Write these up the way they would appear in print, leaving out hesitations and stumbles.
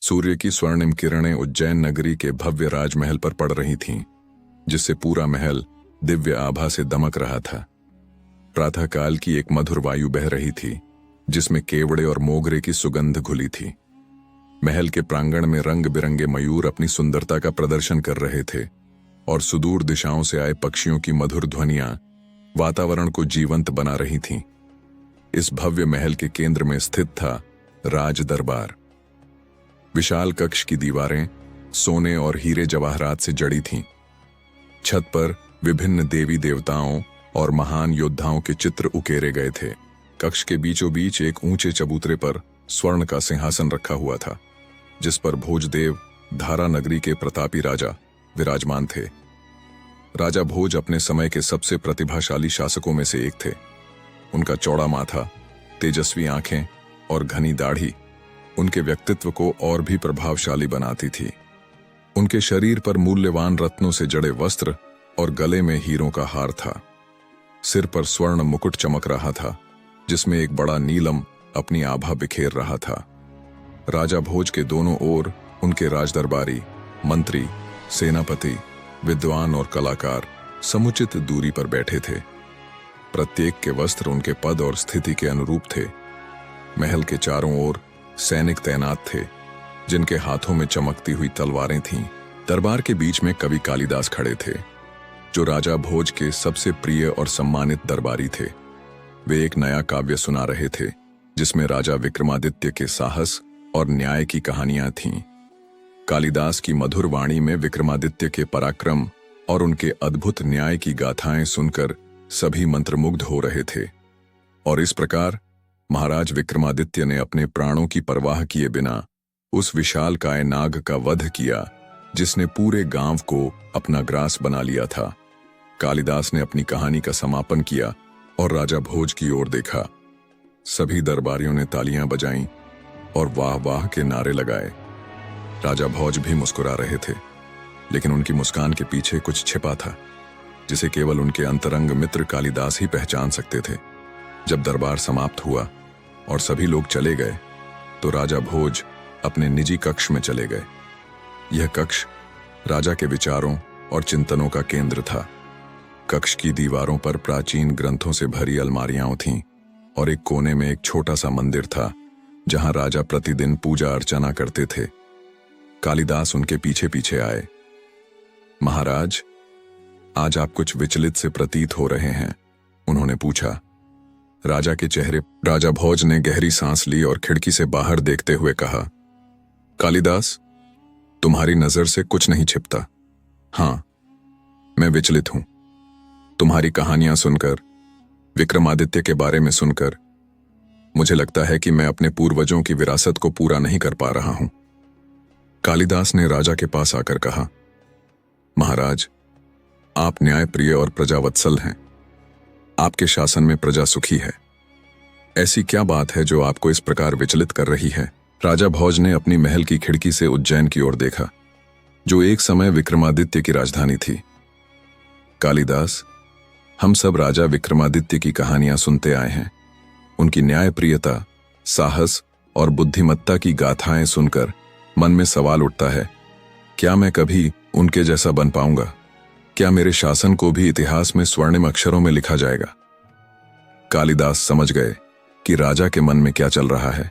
सूर्य की स्वर्णिम किरणें उज्जैन नगरी के भव्य राजमहल पर पड़ रही थीं, जिससे पूरा महल दिव्य आभा से दमक रहा था। प्रातःकाल की एक मधुर वायु बह रही थी, जिसमें केवड़े और मोगरे की सुगंध घुली थी। महल के प्रांगण में रंग बिरंगे मयूर अपनी सुंदरता का प्रदर्शन कर रहे थे और सुदूर दिशाओं से आए पक्षियों की मधुर ध्वनियां वातावरण को जीवंत बना रही थीं। इस भव्य महल के केंद्र में स्थित था राज दरबार। विशाल कक्ष की दीवारें सोने और हीरे जवाहरात से जड़ी थीं। छत पर विभिन्न देवी देवताओं और महान योद्धाओं के चित्र उकेरे गए थे। कक्ष के बीचों बीच एक ऊंचे चबूतरे पर स्वर्ण का सिंहासन रखा हुआ था, जिस पर भोजदेव धारा नगरी के प्रतापी राजा विराजमान थे। राजा भोज अपने समय के सबसे प्रतिभाशाली शासकों में से एक थे। उनका चौड़ा माथा, तेजस्वी आंखें और घनी दाढ़ी उनके व्यक्तित्व को और भी प्रभावशाली बनाती थी। उनके शरीर पर मूल्यवान रत्नों से जड़े वस्त्र और गले में हीरों का हार था। सिर पर स्वर्ण मुकुट चमक रहा था, जिसमें एक बड़ा नीलम अपनी आभा बिखेर रहा था। राजा भोज के दोनों ओर उनके राजदरबारी, मंत्री, सेनापति, विद्वान और कलाकार समुचित दूरी पर बैठे थे। प्रत्येक के वस्त्र उनके पद और स्थिति के अनुरूप थे। महल के चारों ओर सैनिक तैनात थे, जिनके हाथों में चमकती हुई तलवारें थीं। दरबार के बीच में कवि कालिदास खड़े थे, जो राजा भोज के सबसे प्रिय और सम्मानित दरबारी थे। वे एक नया काव्य सुना रहे थे, जिसमें राजा विक्रमादित्य के साहस और न्याय की कहानियां थीं। कालिदास की मधुर वाणी में विक्रमादित्य के पराक्रम और उनके अद्भुत न्याय की गाथाएं सुनकर सभी मंत्रमुग्ध हो रहे थे। और इस प्रकार महाराज विक्रमादित्य ने अपने प्राणों की परवाह किए बिना उस विशालकाय नाग का वध किया, जिसने पूरे गांव को अपना ग्रास बना लिया था। कालिदास ने अपनी कहानी का समापन किया और राजा भोज की ओर देखा। सभी दरबारियों ने तालियां बजाईं और वाह वाह के नारे लगाए। राजा भोज भी मुस्कुरा रहे थे, लेकिन उनकी मुस्कान के पीछे कुछ छिपा था, जिसे केवल उनके अंतरंग मित्र कालिदास ही पहचान सकते थे। जब दरबार समाप्त हुआ और सभी लोग चले गए, तो राजा भोज अपने निजी कक्ष में चले गए। यह कक्ष राजा के विचारों और चिंतनों का केंद्र था। कक्ष की दीवारों पर प्राचीन ग्रंथों से भरी अलमारियां थीं और एक कोने में एक छोटा सा मंदिर था, जहां राजा प्रतिदिन पूजा अर्चना करते थे। कालिदास उनके पीछे पीछे आए। महाराज, आज आप कुछ विचलित से प्रतीत हो रहे हैं, उन्होंने पूछा। राजा भोज ने गहरी सांस ली और खिड़की से बाहर देखते हुए कहा, कालिदास, तुम्हारी नजर से कुछ नहीं छिपता। हाँ, मैं विचलित हूं। तुम्हारी कहानियां सुनकर, विक्रमादित्य के बारे में सुनकर मुझे लगता है कि मैं अपने पूर्वजों की विरासत को पूरा नहीं कर पा रहा हूं। कालिदास ने राजा के पास आकर कहा, महाराज, आप न्यायप्रिय और प्रजावत्सल हैं। आपके शासन में प्रजा सुखी है। ऐसी क्या बात है जो आपको इस प्रकार विचलित कर रही है? राजा भोज ने अपनी महल की खिड़की से उज्जैन की ओर देखा, जो एक समय विक्रमादित्य की राजधानी थी। कालिदास, हम सब राजा विक्रमादित्य की कहानियां सुनते आए हैं। उनकी न्यायप्रियता, साहस और बुद्धिमत्ता की गाथाएं सुनकर मन में सवाल उठता है, क्या मैं कभी उनके जैसा बन पाऊंगा? क्या मेरे शासन को भी इतिहास में स्वर्णिम अक्षरों में लिखा जाएगा? कालिदास समझ गए कि राजा के मन में क्या चल रहा है।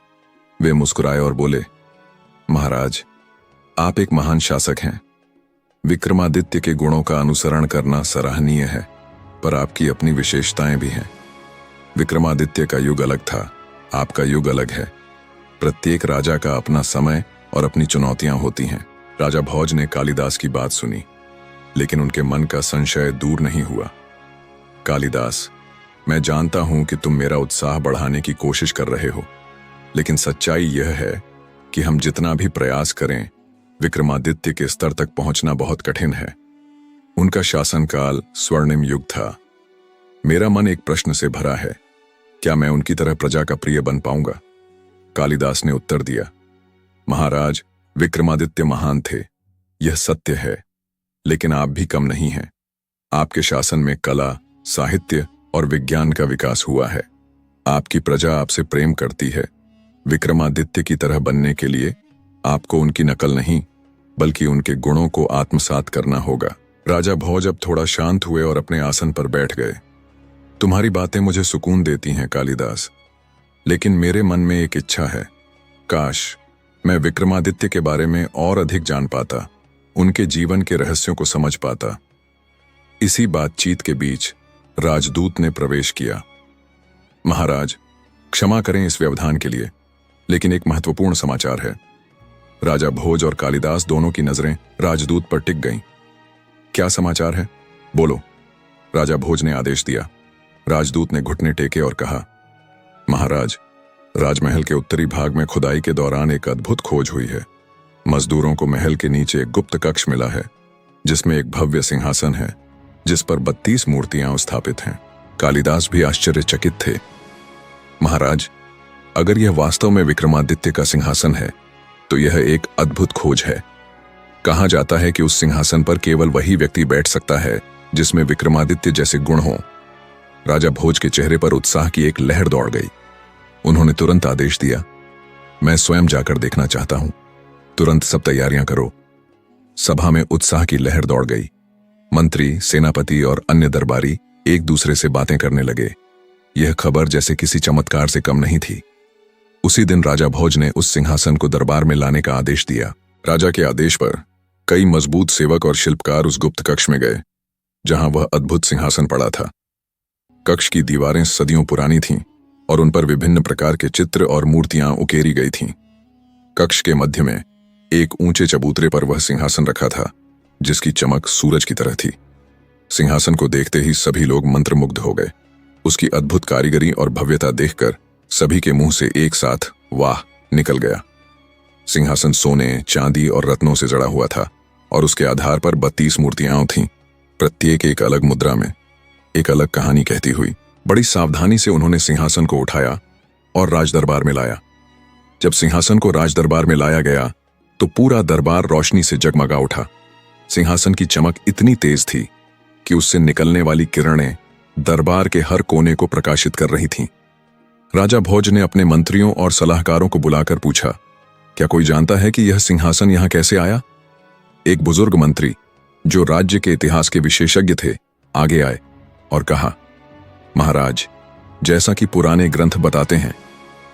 वे मुस्कुराए और बोले, महाराज, आप एक महान शासक हैं। विक्रमादित्य के गुणों का अनुसरण करना सराहनीय है, पर आपकी अपनी विशेषताएं भी हैं। विक्रमादित्य का युग अलग था, आपका युग अलग है। प्रत्येक राजा का अपना समय और अपनी चुनौतियां होती हैं। राजा भोज ने कालिदास की बात सुनी, लेकिन उनके मन का संशय दूर नहीं हुआ। कालिदास, मैं जानता हूं कि तुम मेरा उत्साह बढ़ाने की कोशिश कर रहे हो, लेकिन सच्चाई यह है कि हम जितना भी प्रयास करें, विक्रमादित्य के स्तर तक पहुंचना बहुत कठिन है। उनका शासनकाल स्वर्णिम युग था। मेरा मन एक प्रश्न से भरा है, क्या मैं उनकी तरह प्रजा का प्रिय बन पाऊंगा? कालिदास ने उत्तर दिया, महाराज, विक्रमादित्य महान थे, यह सत्य है, लेकिन आप भी कम नहीं हैं। आपके शासन में कला, साहित्य और विज्ञान का विकास हुआ है। आपकी प्रजा आपसे प्रेम करती है। विक्रमादित्य की तरह बनने के लिए आपको उनकी नकल नहीं बल्कि उनके गुणों को आत्मसात करना होगा। राजा भोज अब थोड़ा शांत हुए और अपने आसन पर बैठ गए। तुम्हारी बातें मुझे सुकून देती हैं कालिदास, लेकिन मेरे मन में एक इच्छा है। काश मैं विक्रमादित्य के बारे में और अधिक जान पाता, उनके जीवन के रहस्यों को समझ पाता। इसी बातचीत के बीच राजदूत ने प्रवेश किया। महाराज, क्षमा करें इस व्यवधान के लिए, लेकिन एक महत्वपूर्ण समाचार है। राजा भोज और कालिदास दोनों की नजरें राजदूत पर टिक गईं। क्या समाचार है? बोलो, राजा भोज ने आदेश दिया। राजदूत ने घुटने टेके और कहा, महाराज, राजमहल के उत्तरी भाग में खुदाई के दौरान एक अद्भुत खोज हुई है। मजदूरों को महल के नीचे एक गुप्त कक्ष मिला है, जिसमें एक भव्य सिंहासन है, जिस पर 32 मूर्तियां स्थापित हैं। कालिदास भी आश्चर्यचकित थे। महाराज, अगर यह वास्तव में विक्रमादित्य का सिंहासन है, तो यह एक अद्भुत खोज है। कहा जाता है कि उस सिंहासन पर केवल वही व्यक्ति बैठ सकता है जिसमें विक्रमादित्य जैसे गुण हों। राजा भोज के चेहरे पर उत्साह की एक लहर दौड़ गई। उन्होंने तुरंत आदेश दिया, मैं स्वयं जाकर देखना चाहता हूं। तुरंत सब तैयारियां करो। सभा में उत्साह की लहर दौड़ गई। मंत्री, सेनापति और अन्य दरबारी एक दूसरे से बातें करने लगे। यह खबर जैसे किसी चमत्कार से कम नहीं थी। उसी दिन राजा भोज ने उस सिंहासन को दरबार में लाने का आदेश दिया। राजा के आदेश पर कई मजबूत सेवक और शिल्पकार उस गुप्त कक्ष में गए, जहां वह अद्भुत सिंहासन पड़ा था। कक्ष की दीवारें सदियों पुरानी थीं और उन पर विभिन्न प्रकार के चित्र और मूर्तियां उकेरी गई थीं। कक्ष के मध्य में एक ऊंचे चबूतरे पर वह सिंहासन रखा था, जिसकी चमक सूरज की तरह थी। सिंहासन को देखते ही सभी लोग मंत्रमुग्ध हो गए। उसकी अद्भुत कारीगरी और भव्यता देखकर सभी के मुंह से एक साथ वाह निकल गया। सिंहासन सोने, चांदी और रत्नों से जड़ा हुआ था और उसके आधार पर 32 मूर्तियां थीं, प्रत्येक एक अलग मुद्रा में, एक अलग कहानी कहती हुई। बड़ी सावधानी से उन्होंने सिंहासन को उठाया और राजदरबार में लाया। जब सिंहासन को राजदरबार में लाया गया तो पूरा दरबार रोशनी से जगमगा उठा। सिंहासन की चमक इतनी तेज थी कि उससे निकलने वाली किरणें दरबार के हर कोने को प्रकाशित कर रही थीं। राजा भोज ने अपने मंत्रियों और सलाहकारों को बुलाकर पूछा, क्या कोई जानता है कि यह सिंहासन यहां कैसे आया? एक बुजुर्ग मंत्री, जो राज्य के इतिहास के विशेषज्ञ थे, आगे आए और कहा, महाराज, जैसा कि पुराने ग्रंथ बताते हैं,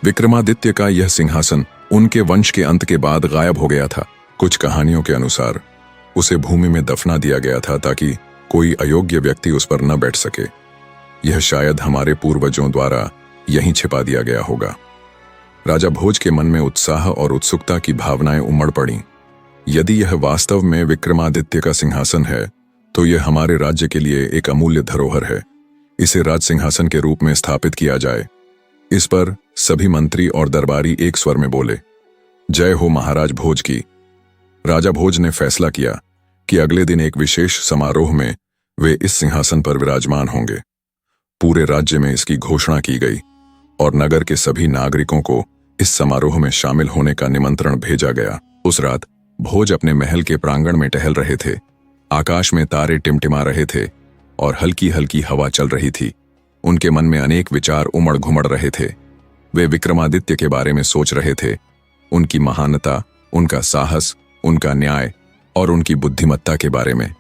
विक्रमादित्य का यह सिंहासन उनके वंश के अंत के बाद गायब हो गया था। कुछ कहानियों के अनुसार उसे भूमि में दफना दिया गया था ताकि कोई अयोग्य व्यक्ति उस पर न बैठ सके। यह शायद हमारे पूर्वजों द्वारा यहीं छिपा दिया गया होगा। राजा भोज के मन में उत्साह और उत्सुकता की भावनाएं उमड़ पड़ीं। यदि यह वास्तव में विक्रमादित्य का सिंहासन है, तो यह हमारे राज्य के लिए एक अमूल्य धरोहर है। इसे राज सिंहासन के रूप में स्थापित किया जाए। इस पर सभी मंत्री और दरबारी एक स्वर में बोले, जय हो महाराज भोज की। राजा भोज ने फैसला किया कि अगले दिन एक विशेष समारोह में वे इस सिंहासन पर विराजमान होंगे। पूरे राज्य में इसकी घोषणा की गई और नगर के सभी नागरिकों को इस समारोह में शामिल होने का निमंत्रण भेजा गया। उस रात भोज अपने महल के प्रांगण में टहल रहे थे। आकाश में तारे टिमटिमा रहे थे और हल्की हल्की हवा चल रही थी। उनके मन में अनेक विचार उमड़ घुमड़ रहे थे। वे विक्रमादित्य के बारे में सोच रहे थे, उनकी महानता, उनका साहस, उनका न्याय और उनकी बुद्धिमत्ता के बारे में।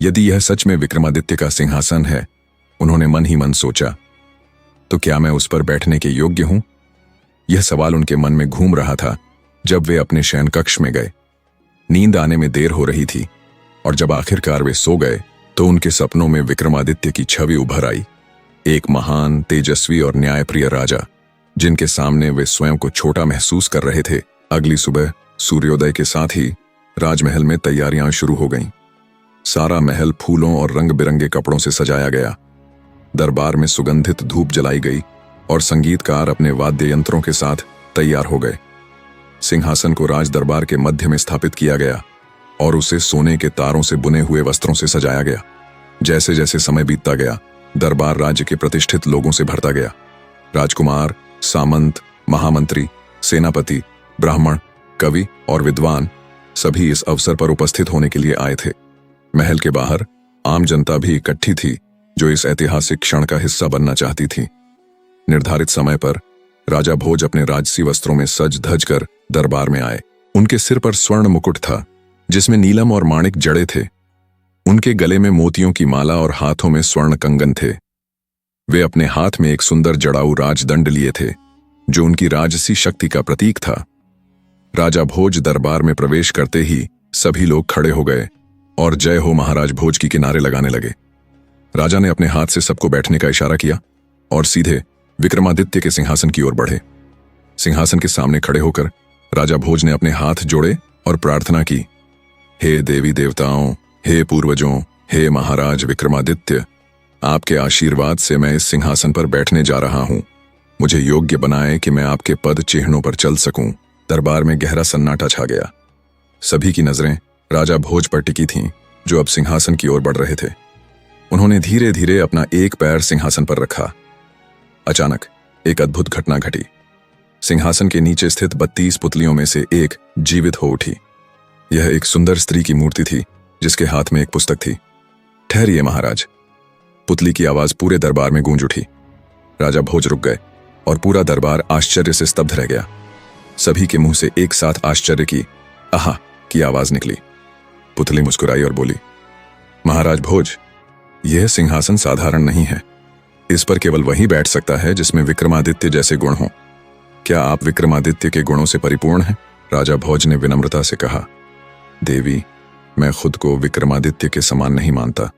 यदि यह सच में विक्रमादित्य का सिंहासन है, उन्होंने मन ही मन सोचा, तो क्या मैं उस पर बैठने के योग्य हूं? यह सवाल उनके मन में घूम रहा था जब वे अपने शयन कक्ष में गए। नींद आने में देर हो रही थी और जब आखिरकार वे सो गए तो उनके सपनों में विक्रमादित्य की छवि उभर आई। एक महान, तेजस्वी और न्यायप्रिय राजा, जिनके सामने वे स्वयं को छोटा महसूस कर रहे थे। अगली सुबह सूर्योदय के साथ ही राजमहल में तैयारियां शुरू हो गईं। सारा महल फूलों और रंग बिरंगे कपड़ों से सजाया गया। दरबार में सुगंधित धूप जलाई गई और संगीतकार अपने वाद्य यंत्रों के साथ तैयार हो गए। सिंहासन को राज दरबार के मध्य में स्थापित किया गया और उसे सोने के तारों से बुने हुए वस्त्रों से सजाया गया। जैसे जैसे समय बीतता गया, दरबार राज्य के प्रतिष्ठित लोगों से भरता गया। राजकुमार, सामंत, महामंत्री, सेनापति, ब्राह्मण, कवि और विद्वान सभी इस अवसर पर उपस्थित होने के लिए आए थे। महल के बाहर आम जनता भी इकट्ठी थी, जो इस ऐतिहासिक क्षण का हिस्सा बनना चाहती थी। निर्धारित समय पर राजा भोज अपने राजसी वस्त्रों में सज धज कर दरबार में आए। उनके सिर पर स्वर्ण मुकुट था जिसमें नीलम और माणिक जड़े थे। उनके गले में मोतियों की माला और हाथों में स्वर्ण कंगन थे। वे अपने हाथ में एक सुंदर जड़ाऊ राजदंड लिए थे जो उनकी राजसी शक्ति का प्रतीक था। राजा भोज दरबार में प्रवेश करते ही सभी लोग खड़े हो गए और जय हो महाराज भोज की किनारे लगाने लगे। राजा ने अपने हाथ से सबको बैठने का इशारा किया और सीधे विक्रमादित्य के सिंहासन की ओर बढ़े। सिंहासन के सामने खड़े होकर राजा भोज ने अपने हाथ जोड़े और प्रार्थना की, हे देवी देवताओं, हे पूर्वजों, हे महाराज विक्रमादित्य, आपके आशीर्वाद से मैं इस सिंहासन पर बैठने जा रहा हूं। मुझे योग्य बनाएं कि मैं आपके पद चिन्हों पर चल सकूं। दरबार में गहरा सन्नाटा छा गया। सभी की नजरें राजा भोज पर टिकी थीं जो अब सिंहासन की ओर बढ़ रहे थे। उन्होंने धीरे धीरे अपना एक पैर सिंहासन पर रखा। अचानक एक अद्भुत घटना घटी। सिंहासन के नीचे स्थित 32 पुतलियों में से एक जीवित हो उठी। यह एक सुंदर स्त्री की मूर्ति थी जिसके हाथ में एक पुस्तक थी। ठहरिए महाराज, पुतली की आवाज पूरे दरबार में गूंज उठी। राजा भोज रुक गए और पूरा दरबार आश्चर्य से स्तब्ध रह गया। सभी के मुंह से एक साथ आश्चर्य की आहा की आवाज निकली। पुतली मुस्कुराई और बोली, महाराज भोज, यह सिंहासन साधारण नहीं है। इस पर केवल वही बैठ सकता है जिसमें विक्रमादित्य जैसे गुण हों। क्या आप विक्रमादित्य के गुणों से परिपूर्ण हैं? राजा भोज ने विनम्रता से कहा, देवी, मैं खुद को विक्रमादित्य के समान नहीं मानता।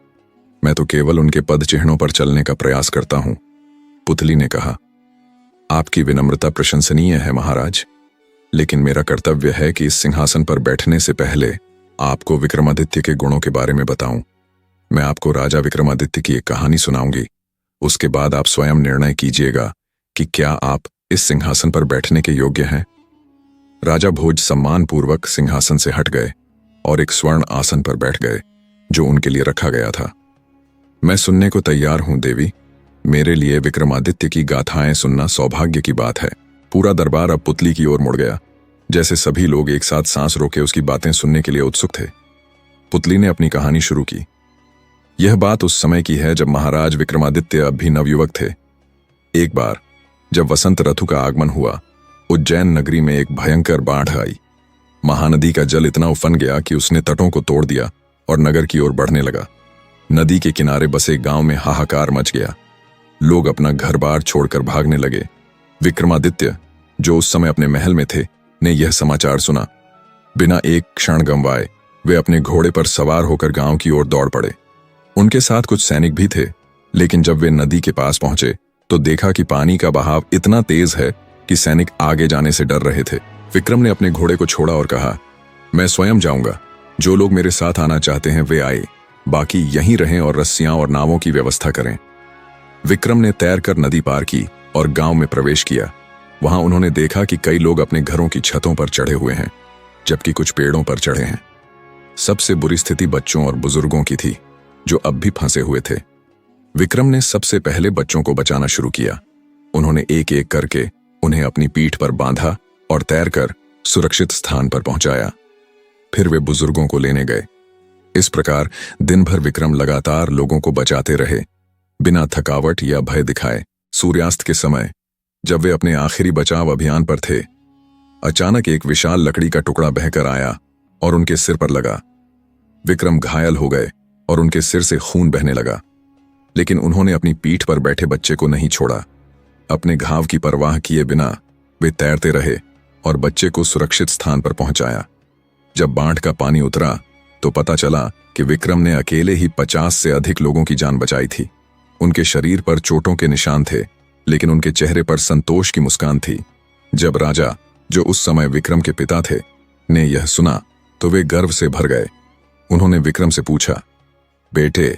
मैं तो केवल उनके पद चिन्हों पर चलने का प्रयास करता हूं। पुतली ने कहा, आपकी विनम्रता प्रशंसनीय है महाराज, लेकिन मेरा कर्तव्य है कि इस सिंहासन पर बैठने से पहले आपको विक्रमादित्य के गुणों के बारे में बताऊं। मैं आपको राजा विक्रमादित्य की एक कहानी सुनाऊंगी। उसके बाद आप स्वयं निर्णय कीजिएगा कि क्या आप इस सिंहासन पर बैठने के योग्य हैं। राजा भोज सम्मानपूर्वक सिंहासन से हट गए और एक स्वर्ण आसन पर बैठ गए जो उनके लिए रखा गया था। मैं सुनने को तैयार हूं देवी। मेरे लिए विक्रमादित्य की गाथाएं सुनना सौभाग्य की बात है। पूरा दरबार अब पुतली की ओर मुड़ गया, जैसे सभी लोग एक साथ सांस रोके उसकी बातें सुनने के लिए उत्सुक थे। पुतली ने अपनी कहानी शुरू की। यह बात उस समय की है जब महाराज विक्रमादित्य अब भी नवयुवक थे। एक बार जब वसंत ऋतु का आगमन हुआ, उज्जैन नगरी में एक भयंकर बाढ़ आई। महानदी का जल इतना उफन गया कि उसने तटों को तोड़ दिया और नगर की ओर बढ़ने लगा। नदी के किनारे बसे गांव में हाहाकार मच गया। लोग अपना घर बार छोड़कर भागने लगे। विक्रमादित्य, जो उस समय अपने महल में थे, ने यह समाचार सुना। बिना एक क्षण गंवाए वे अपने घोड़े पर सवार होकर गांव की ओर दौड़ पड़े। उनके साथ कुछ सैनिक भी थे, लेकिन जब वे नदी के पास पहुंचे तो देखा कि पानी का बहाव इतना तेज है कि सैनिक आगे जाने से डर रहे थे। विक्रम ने अपने घोड़े को छोड़ा और कहा, मैं स्वयं जाऊंगा। जो लोग मेरे साथ आना चाहते हैं वे आए, बाकी यहीं रहें और रस्सियां और नावों की व्यवस्था करें। विक्रम ने तैरकर नदी पार की और गांव में प्रवेश किया। वहां उन्होंने देखा कि कई लोग अपने घरों की छतों पर चढ़े हुए हैं, जबकि कुछ पेड़ों पर चढ़े हैं। सबसे बुरी स्थिति बच्चों और बुजुर्गों की थी, जो अब भी फंसे हुए थे। विक्रम ने सबसे पहले बच्चों को बचाना शुरू किया। उन्होंने एक एक करके उन्हें अपनी पीठ पर बांधा और तैरकर सुरक्षित स्थान पर पहुंचाया। फिर वे बुजुर्गों को लेने गए। इस प्रकार दिन भर विक्रम लगातार लोगों को बचाते रहे, बिना थकावट या भय दिखाए। सूर्यास्त के समय, जब वे अपने आखिरी बचाव अभियान पर थे, अचानक एक विशाल लकड़ी का टुकड़ा बहकर आया और उनके सिर पर लगा। विक्रम घायल हो गए और उनके सिर से खून बहने लगा, लेकिन उन्होंने अपनी पीठ पर बैठे बच्चे को नहीं छोड़ा। अपने घाव की परवाह किए बिना वे तैरते रहे और बच्चे को सुरक्षित स्थान पर पहुंचाया। जब बाढ़ का पानी उतरा तो पता चला कि विक्रम ने अकेले ही 50 से अधिक लोगों की जान बचाई थी। उनके शरीर पर चोटों के निशान थे, लेकिन उनके चेहरे पर संतोष की मुस्कान थी। जब राजा, जो उस समय विक्रम के पिता थे, ने यह सुना तो वे गर्व से भर गए। उन्होंने विक्रम से पूछा, बेटे,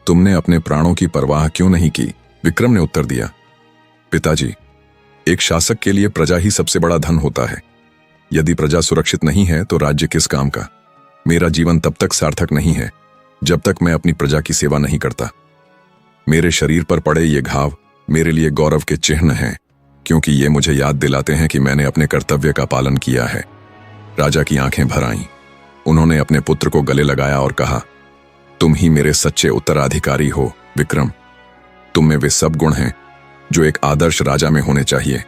तुमने अपने प्राणों की परवाह क्यों नहीं की? विक्रम ने उत्तर दिया, पिताजी, एक शासक के लिए प्रजा ही सबसे बड़ा धन होता है। यदि प्रजा सुरक्षित नहीं है तो राज्य किस काम का? मेरा जीवन तब तक सार्थक नहीं है जब तक मैं अपनी प्रजा की सेवा नहीं करता। मेरे शरीर पर पड़े ये घाव मेरे लिए गौरव के चिन्ह हैं, क्योंकि ये मुझे याद दिलाते हैं कि मैंने अपने कर्तव्य का पालन किया है। राजा की आंखें भर आईं। उन्होंने अपने पुत्र को गले लगाया और कहा, तुम ही मेरे सच्चे उत्तराधिकारी हो विक्रम। तुम में वे सब गुण हैं जो एक आदर्श राजा में होने चाहिए।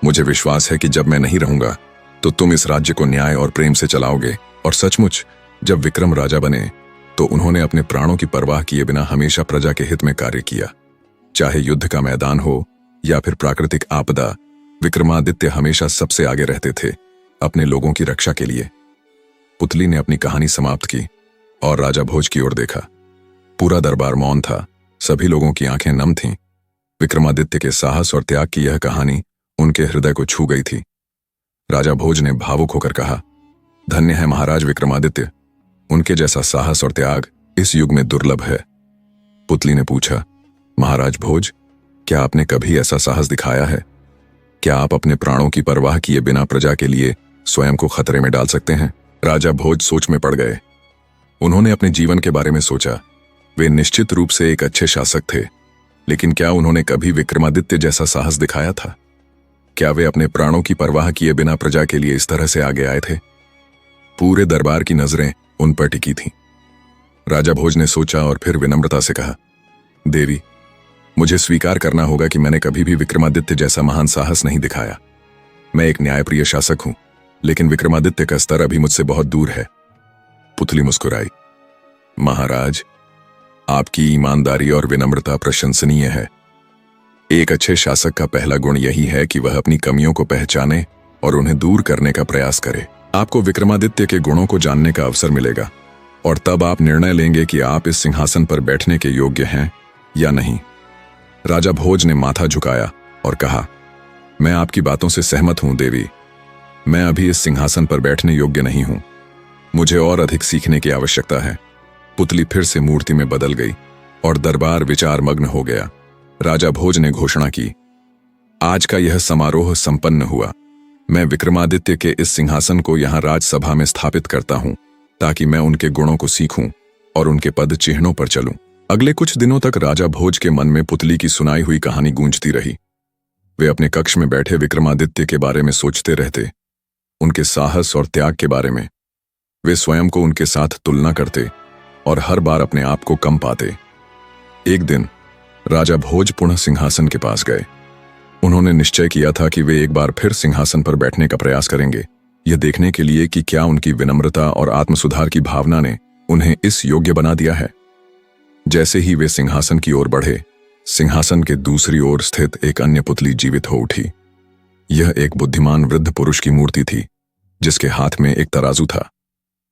मुझे विश्वास है कि जब मैं नहीं रहूंगा तो तुम इस राज्य को न्याय और प्रेम से चलाओगे। और सचमुच जब विक्रम राजा बने तो उन्होंने अपने प्राणों की परवाह किए बिना हमेशा प्रजा के हित में कार्य किया। चाहे युद्ध का मैदान हो या फिर प्राकृतिक आपदा, विक्रमादित्य हमेशा सबसे आगे रहते थे अपने लोगों की रक्षा के लिए। पुतली ने अपनी कहानी समाप्त की और राजा भोज की ओर देखा। पूरा दरबार मौन था, सभी लोगों की आंखें नम थीं। विक्रमादित्य के साहस और त्याग की यह कहानी उनके हृदय को छू गई थी। राजा भोज ने भावुक होकर कहा, धन्य है महाराज विक्रमादित्य, उनके जैसा साहस और त्याग इस युग में दुर्लभ है। पुतली ने पूछा, महाराज भोज, क्या आपने कभी ऐसा साहस दिखाया है? क्या आप अपने प्राणों की परवाह किए बिना प्रजा के लिए स्वयं को खतरे में डाल सकते हैं? राजा भोज सोच में पड़ गए। उन्होंने अपने जीवन के बारे में सोचा। वे निश्चित रूप से एक अच्छे शासक थे, लेकिन क्या उन्होंने कभी विक्रमादित्य जैसा साहस दिखाया था? क्या वे अपने प्राणों की परवाह किए बिना प्रजा के लिए इस तरह से आगे आए थे? पूरे दरबार की नजरें उन पर टिकी थीं। राजा भोज ने सोचा और फिर विनम्रता से कहा, देवी, मुझे स्वीकार करना होगा कि मैंने कभी भी विक्रमादित्य जैसा महान साहस नहीं दिखाया। मैं एक न्यायप्रिय शासक हूं, लेकिन विक्रमादित्य का स्तर अभी मुझसे बहुत दूर है। पुतली मुस्कुराई, महाराज, आपकी ईमानदारी और विनम्रता प्रशंसनीय है। एक अच्छे शासक का पहला गुण यही है कि वह अपनी कमियों को पहचाने और उन्हें दूर करने का प्रयास करे। आपको विक्रमादित्य के गुणों को जानने का अवसर मिलेगा और तब आप निर्णय लेंगे कि आप इस सिंहासन पर बैठने के योग्य हैं या नहीं। राजा भोज ने माथा झुकाया और कहा, मैं आपकी बातों से सहमत हूं देवी। मैं अभी इस सिंहासन पर बैठने योग्य नहीं हूं। मुझे और अधिक सीखने की आवश्यकता है। पुतली फिर से मूर्ति में बदल गई और दरबार विचार मग्न हो गया। राजा भोज ने घोषणा की, आज का यह समारोह संपन्न हुआ। मैं विक्रमादित्य के इस सिंहासन को यहां राजसभा में स्थापित करता हूं, ताकि मैं उनके गुणों को सीखूं और उनके पद चिन्हों पर चलूं। अगले कुछ दिनों तक राजा भोज के मन में पुतली की सुनाई हुई कहानी गूंजती रही। वे अपने कक्ष में बैठे विक्रमादित्य के बारे में सोचते रहते, उनके साहस और त्याग के बारे में। वे स्वयं को उनके साथ तुलना करते और हर बार अपने आप को कम पाते। एक दिन राजा भोज पुनः सिंहासन के पास गए। उन्होंने निश्चय किया था कि वे एक बार फिर सिंहासन पर बैठने का प्रयास करेंगे, यह देखने के लिए कि क्या उनकी विनम्रता और आत्मसुधार की भावना ने उन्हें इस योग्य बना दिया है। जैसे ही वे सिंहासन की ओर बढ़े, सिंहासन के दूसरी ओर स्थित एक अन्य पुतली जीवित हो उठी। यह एक बुद्धिमान वृद्ध पुरुष की मूर्ति थी, जिसके हाथ में एक तराजू था।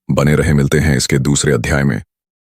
बने रहे, मिलते हैं इसके दूसरे अध्याय में।